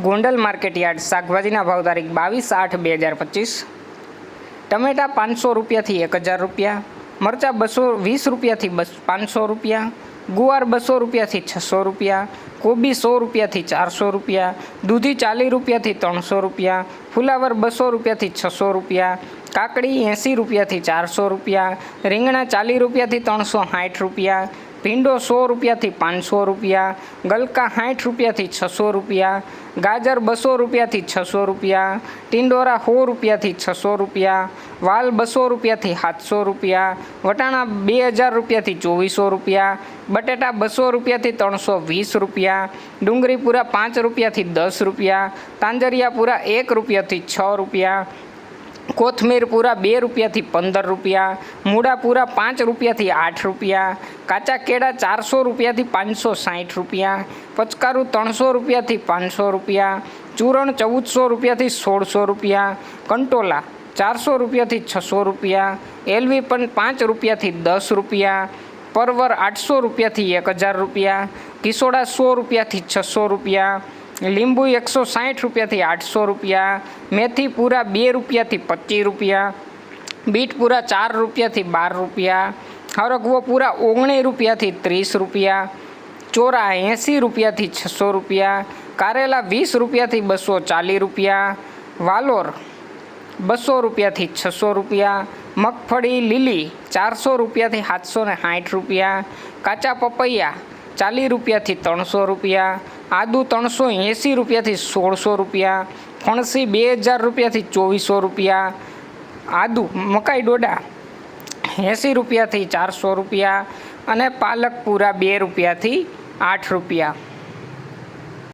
Gondal market yard શાકભાજીના ભાવ તારીખ 22/8/2025। ટમેટા 500 રૂપિયાથી 1000 રૂપિયા, મરચાં 220 રૂપિયાથી 500 રૂપિયા, ગુવાર 200 રૂપિયાથી 600 રૂપિયા, કોબી 100 રૂપિયાથી 400 રૂપિયા, દૂધી 40 રૂપિયાથી 300 રૂપિયા, ફુલાવર 200 રૂપિયાથી 600 રૂપિયા, કાકડી 80 રૂપિયાથી 400 રૂપિયા, રીંગણા 40 રૂપિયાથી 360 રૂપિયા, ભીંડો 100 રૂપિયાથી 500 રૂપિયા, ગલકા 60 રૂપિયાથી 600 રૂપિયા, ગાજર 200 રૂપિયાથી 600 રૂપિયા, ટિંડોરા 100 રૂપિયાથી 600 રૂપિયા, વાલ 200 રૂપિયાથી 700 રૂપિયા, વટાણા 2000 રૂપિયાથી 2400 રૂપિયા, બટેટા 200 રૂપિયાથી 320 રૂપિયા, ડુંગળી પૂરા 5 રૂપિયાથી 10 રૂપિયા, તાંજરિયા પૂરા 1 રૂપિયાથી 6 રૂપિયા, કોથમીર પૂરા 2 રૂપિયાથી 15 રૂપિયા, મૂળા પૂરા 5 રૂપિયાથી 8 રૂપિયા, કાચા કેળા 400 રૂપિયાથી 560 રૂપિયા, પચકારું 300 રૂપિયાથી 500 રૂપિયા, ચૂરણ 1400 રૂપિયાથી 1600 રૂપિયા, કંટોલા 400 રૂપિયાથી 600 રૂપિયા, એલવી પણ 5 રૂપિયાથી 10 રૂપિયા, પરવર 800 રૂપિયાથી 1000 રૂપિયા, કિસોડા 100 રૂપિયાથી 600 રૂપિયા, લીંબુ 160 રૂપિયાથી 800 રૂપિયા, મેથી પૂરા 2 રૂપિયાથી 25 રૂપિયા, બીટ પૂરા 4 રૂપિયાથી 12 રૂપિયા, હરગવો પૂરા 19 રૂપિયાથી 30 રૂપિયા, ચોરા 80 રૂપિયાથી 600 રૂપિયા, કારેલા 20 રૂપિયાથી 240 રૂપિયા, વાલોર 200 રૂપિયાથી 600 રૂપિયા, મગફળી લીલી 400 રૂપિયાથી 760 રૂપિયા, કાચા પપૈયા 40 રૂપિયાથી 300 રૂપિયા, આદુ 380 રૂપિયાથી 1600 રૂપિયા, ફણસી 2000 રૂપિયાથી 2400 રૂપિયા, આદુ મકાઈ ડોડા 80 રૂપિયાથી 400 રૂપિયા અને પાલક પૂરા 2 રૂપિયાથી 8 રૂપિયા।